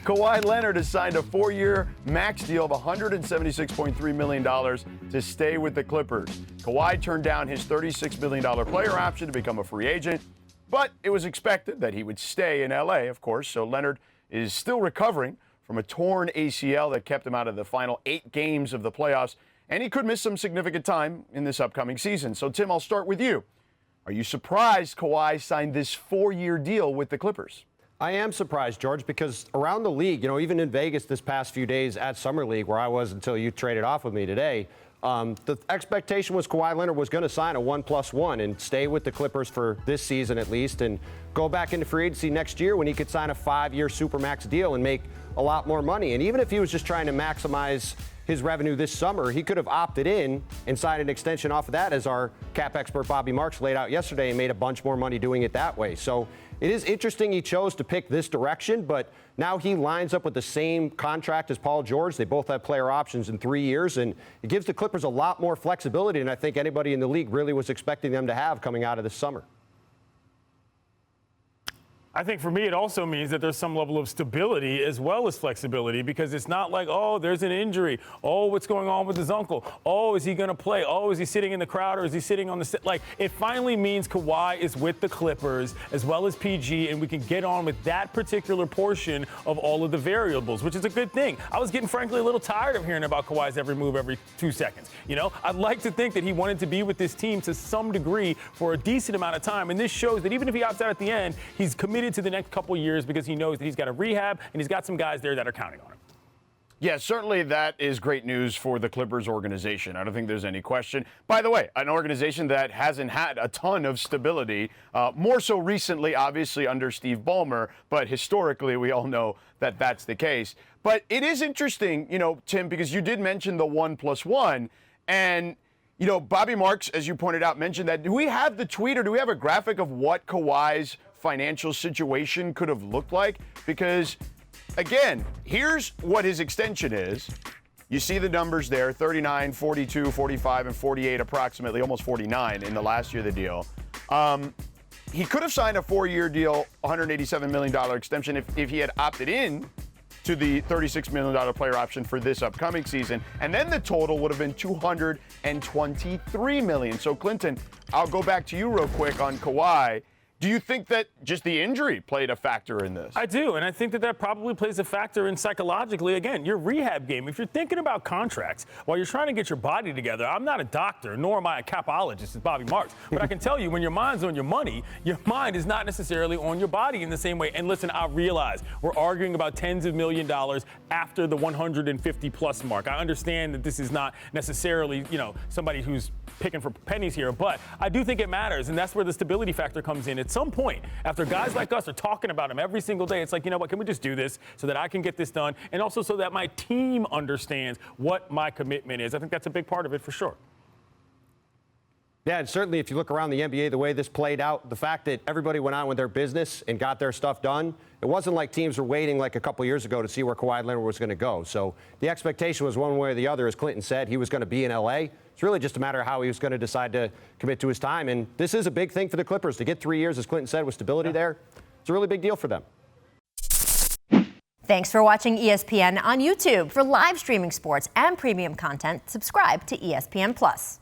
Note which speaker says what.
Speaker 1: Kawhi Leonard has signed a 4-year max deal of $176.3 million to stay with the Clippers. Kawhi turned down his $36 million player option to become a free agent, but it was expected that he would stay in LA, of course, so Leonard is still recovering from a torn ACL that kept him out of the final 8 games of the playoffs, and he could miss some significant time in this upcoming season. So, Tim, I'll start with you. Are you surprised Kawhi signed this 4-year deal with the Clippers?
Speaker 2: I am surprised, George, because around the league, even in Vegas this past few days at Summer League, where I was until you traded off with me today, the expectation was Kawhi Leonard was going to sign a 1+1 and stay with the Clippers for this season at least and go back into free agency next year when he could sign a 5-year Supermax deal and make a lot more money. And even if he was just trying to maximize his revenue this summer, he could have opted in and signed an extension off of that, as our cap expert Bobby Marks laid out yesterday, and made a bunch more money doing it that way. So it is interesting he chose to pick this direction, but now he lines up with the same contract as Paul George. They both have player options in 3 years, and it gives the Clippers a lot more flexibility than I think anybody in the league really was expecting them to have coming out of this summer.
Speaker 3: I think for me, it also means that there's some level of stability as well as flexibility, because it's not like, oh, there's an injury. Oh, what's going on with his uncle? Oh, is he going to play? Oh, is he sitting in the crowd or is he sitting on the sit? Like, it finally means Kawhi is with the Clippers as well as PG, and we can get on with that particular portion of all of the variables, which is a good thing. I was getting, frankly, a little tired of hearing about Kawhi's every move every 2 seconds. I'd like to think that he wanted to be with this team to some degree for a decent amount of time, and this shows that even if he opts out at the end, he's committed to the next couple years because he knows that he's got a rehab and he's got some guys there that are counting on him.
Speaker 1: Yeah, certainly that is great news for the Clippers organization. I don't think there's any question. By the way, an organization that hasn't had a ton of stability, more so recently, obviously, under Steve Ballmer, but historically we all know that that's the case. But it is interesting, Tim, because you did mention the 1+1, and Bobby Marks, as you pointed out, mentioned that. Do we have the tweet or do we have a graphic of what Kawhi's financial situation could have looked like? Because, again, here's what his extension is. You see the numbers there, 39, 42, 45, and 48 approximately, almost 49 in the last year of the deal. He could have signed a 4-year deal, $187 million extension if he had opted in to the $36 million player option for this upcoming season. And then the total would have been $223 million. So, Clinton, I'll go back to you real quick on Kawhi. Do you think that just the injury played a factor in this?
Speaker 3: I do, and I think that probably plays a factor in psychologically, again, your rehab game. If you're thinking about contracts while you're trying to get your body together, I'm not a doctor, nor am I a capologist, as Bobby Marks, but I can tell you when your mind's on your money, your mind is not necessarily on your body in the same way. And listen, I realize we're arguing about tens of $1 million after the 150-plus mark. I understand that this is not necessarily, somebody who's picking for pennies here, but I do think it matters, and that's where the stability factor comes in. At some point, after guys like us are talking about him every single day, it's like, what, can we just do this so that I can get this done, and also so that my team understands what my commitment is. I think that's a big part of it for sure.
Speaker 2: Yeah, and certainly if you look around the NBA, the way this played out, the fact that everybody went on with their business and got their stuff done, it wasn't like teams were waiting like a couple years ago to see where Kawhi Leonard was going to go. So the expectation was one way or the other, as Clinton said, he was going to be in L.A. It's really just a matter of how he was going to decide to commit to his time. And this is a big thing for the Clippers. To get 3 years, as Clinton said, with stability there, it's a really big deal for them.
Speaker 4: Thanks for watching ESPN on YouTube. For live streaming sports and premium content, subscribe to ESPN+.